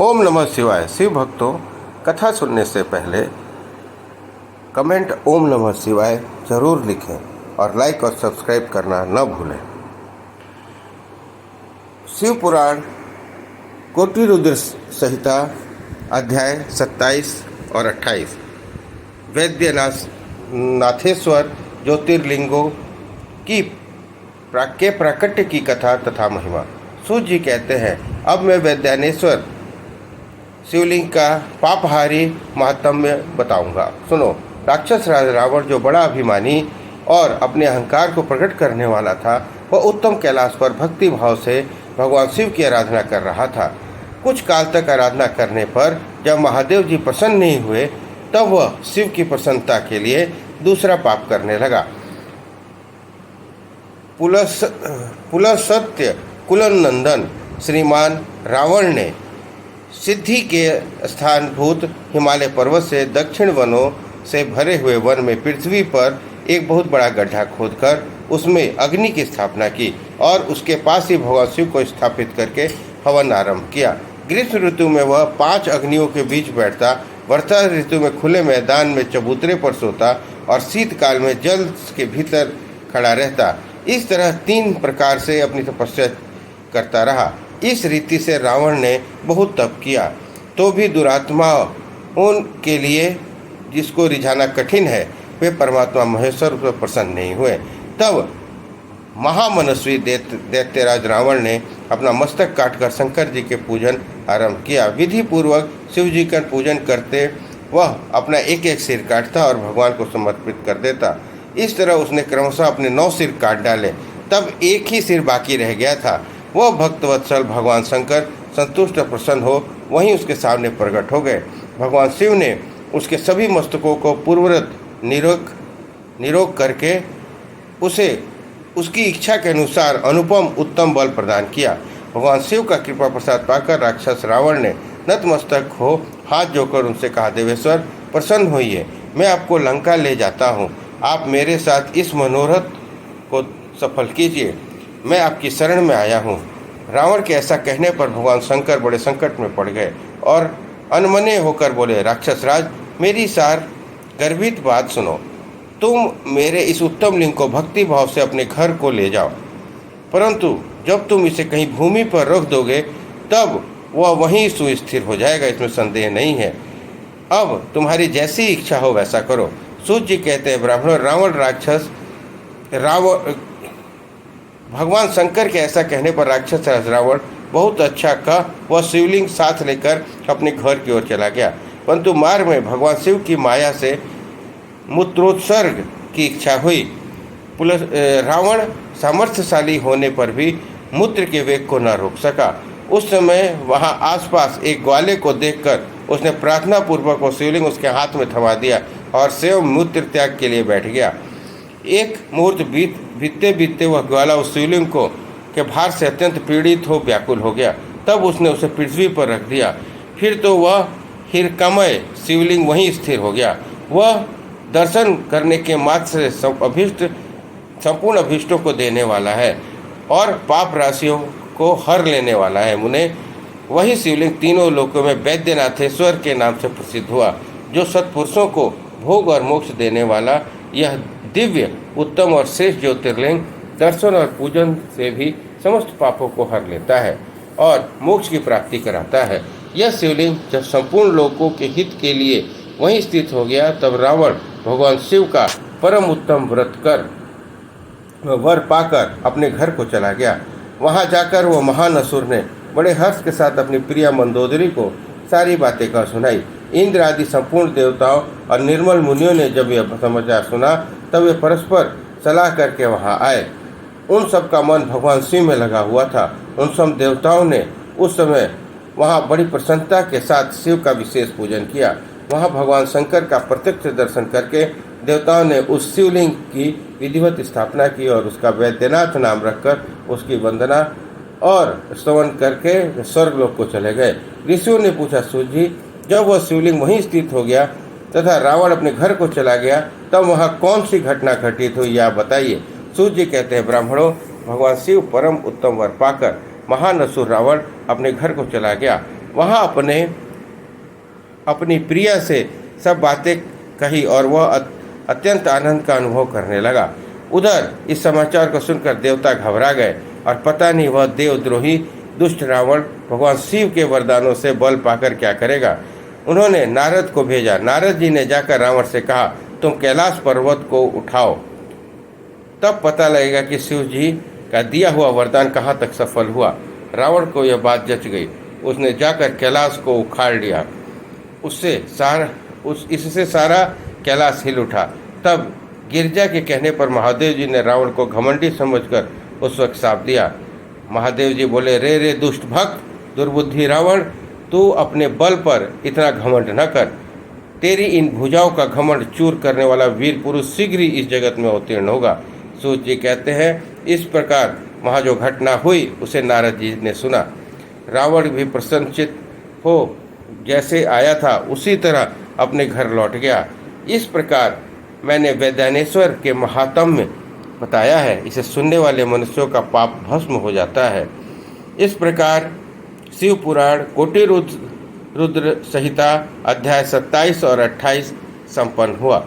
ओम नमः शिवाय। शिव भक्तों, कथा सुनने से पहले कमेंट ओम नमः शिवाय जरूर लिखें और लाइक और सब्सक्राइब करना न भूलें। शिव पुराण कोटि रुद्र संहिता अध्याय 27 और 28 वैद्यनाथेश्वर ज्योतिर्लिंगों की प्राकट्य की कथा तथा महिमा। सूत जी कहते हैं, अब मैं वैद्यनाथेश्वर शिवलिंग का पापहारी महात्म्य बताऊंगा। सुनो। राक्षस राज रावण, जो बड़ा अभिमानी और अपने अहंकार को प्रकट करने वाला था, वह उत्तम कैलाश पर भक्ति भाव से भगवान शिव की आराधना कर रहा था। कुछ काल तक आराधना करने पर जब महादेव जी प्रसन्न नहीं हुए, तब वह शिव की प्रसन्नता के लिए दूसरा पाप करने लगा। पुलसत्य कुलनंदन श्रीमान रावण ने सिद्धि के स्थानभूत हिमालय पर्वत से दक्षिण वनों से भरे हुए वन में पृथ्वी पर एक बहुत बड़ा गड्ढा खोदकर उसमें अग्नि की स्थापना की और उसके पास ही भगवान शिव को स्थापित करके हवन आरंभ किया। ग्रीष्म ऋतु में वह 5 अग्नियों के बीच बैठता, वर्षा ऋतु में खुले मैदान में चबूतरे पर सोता और शीतकाल में जल के भीतर खड़ा रहता। इस तरह 3 प्रकार से अपनी तपस्या करता रहा। इस रीति से रावण ने बहुत तप किया, तो भी दुरात्मा उनके लिए जिसको रिझाना कठिन है, वे परमात्मा महेश्वर पर प्रसन्न नहीं हुए। तब महामनस्वी दैत्यराज रावण ने अपना मस्तक काटकर शंकर जी के पूजन आरंभ किया। विधि पूर्वक शिव जी का पूजन करते वह अपना एक एक सिर काटता और भगवान को समर्पित कर देता। इस तरह उसने क्रमशः अपने 9 सिर काट डाले। तब एक ही सिर बाकी रह गया था। वह भक्तवत्सल भगवान शंकर संतुष्ट और प्रसन्न हो वहीं उसके सामने प्रकट हो गए। भगवान शिव ने उसके सभी मस्तकों को पूर्ववत निरोग करके उसे उसकी इच्छा के अनुसार अनुपम उत्तम बल प्रदान किया। भगवान शिव का कृपा प्रसाद पाकर राक्षस रावण ने नतमस्तक हो हाथ जोड़कर उनसे कहा, देवेश्वर प्रसन्न होइए, मैं आपको लंका ले जाता हूँ। आप मेरे साथ इस मनोरथ को सफल कीजिए, मैं आपकी शरण में आया हूँ। रावण के ऐसा कहने पर भगवान शंकर बड़े संकट में पड़ गए और अनमने होकर बोले, राक्षस राज, मेरी सार गर्भित बात सुनो। तुम मेरे इस उत्तम लिंग को भक्ति भाव से अपने घर को ले जाओ, परंतु जब तुम इसे कहीं भूमि पर रख दोगे तब वह वहीं सुस्थिर हो जाएगा, इसमें संदेह नहीं है। अब तुम्हारी जैसी इच्छा हो वैसा करो। सूत जी कहते हैं, ब्राह्मण भगवान शंकर के ऐसा कहने पर राक्षस रावण बहुत अच्छा कह वह शिवलिंग साथ लेकर अपने घर की ओर चला गया। परंतु मार्ग में भगवान शिव की माया से मूत्रोत्सर्ग की इच्छा हुई। रावण सामर्थ्यशाली होने पर भी मूत्र के वेग को न रोक सका। उस समय वहां आसपास एक ग्वाले को देखकर उसने प्रार्थना पूर्वक वो शिवलिंग उसके हाथ में थमा दिया और स्वयं मूत्र त्याग के लिए बैठ गया। एक मुहूर्त बीतते वह ग्वाला उस शिवलिंग के भार से अत्यंत पीड़ित हो व्याकुल हो गया। तब उसने उसे पृथ्वी पर रख दिया। फिर तो वह हिरकमय शिवलिंग वहीं स्थिर हो गया। वह दर्शन करने के मात्र से संपूर्ण अभीष्टों को देने वाला है और पाप राशियों को हर लेने वाला है। मुने, वही शिवलिंग तीनों लोकों में वैद्यनाथेश्वर के नाम से प्रसिद्ध हुआ, जो सत्पुरुषों को भोग और मोक्ष देने वाला यह दिव्य उत्तम और श्रेष्ठ ज्योतिर्लिंग दर्शन और पूजन से भी समस्त पापों को हर लेता है और मोक्ष की प्राप्ति कराता है। यह शिवलिंग जब संपूर्ण लोकों के हित के लिए वहीं स्थित हो गया, तब रावण भगवान शिव का परम उत्तम वर पाकर अपने घर को चला गया। वहां जाकर वह महान असुर ने बड़े हर्ष के साथ अपनी प्रिया मंदोदरी को सारी बातें कह सुनाई। इंद्र आदि संपूर्ण देवताओं और निर्मल मुनियों ने जब यह समाचार सुना, तब वे परस्पर सलाह करके वहां आए। उन सब का मन भगवान शिव में लगा हुआ था। उन सब देवताओं ने उस समय वहां बड़ी प्रसन्नता के साथ शिव का विशेष पूजन किया। वहां भगवान शंकर का प्रत्यक्ष दर्शन करके देवताओं ने उस शिवलिंग की विधिवत स्थापना की और उसका वैद्यनाथ नाम रखकर उसकी वंदना और स्तवन करके स्वर्गलोक को चले गए। ऋषियों ने पूछा, सूत जी, जब वह शिवलिंग वहीं स्थित हो गया तथा रावण अपने घर को चला गया, तब वहाँ कौन सी घटना घटित हुई, यह बताइए। सूत जी कहते हैं, ब्राह्मणों, भगवान शिव परम उत्तम वर पाकर महान असुर रावण अपने घर को चला गया। वहाँ अपनी प्रिया से सब बातें कही और वह अत्यंत आनंद का अनुभव करने लगा। उधर इस समाचार को सुनकर देवता घबरा गए और पता नहीं वह देवद्रोही दुष्ट रावण भगवान शिव के वरदानों से बल पाकर क्या करेगा। उन्होंने नारद को भेजा। नारद जी ने जाकर रावण से कहा, तुम कैलाश पर्वत को उठाओ, तब पता लगेगा कि शिव जी का दिया हुआ वरदान कहाँ तक सफल हुआ। रावण को यह बात जच गई। उसने जाकर कैलाश को उखाड़ लिया। इससे सारा कैलाश हिल उठा। तब गिरजा के कहने पर महादेव जी ने रावण को घमंडी समझकर उस वक्त शाप दिया। महादेव जी बोले, रे दुष्ट भक्त, दुर्बुद्धि रावण, तू अपने बल पर इतना घमंड न कर। तेरी इन भुजाओं का घमंड चूर करने वाला वीर पुरुष शीघ्र ही इस जगत में अवतीर्ण होगा। सूत जी कहते हैं, इस प्रकार वहाँ जो घटना हुई उसे नारद जी ने सुना। रावण भी प्रसन्नचित्त हो जैसे आया था उसी तरह अपने घर लौट गया। इस प्रकार मैंने वैद्यानेश्वर के महात्म्य बताया है। इसे सुनने वाले मनुष्यों का पाप भस्म हो जाता है। इस प्रकार शिव पुराण कोटि रुद्र संहिता अध्याय 27 और 28 संपन्न हुआ।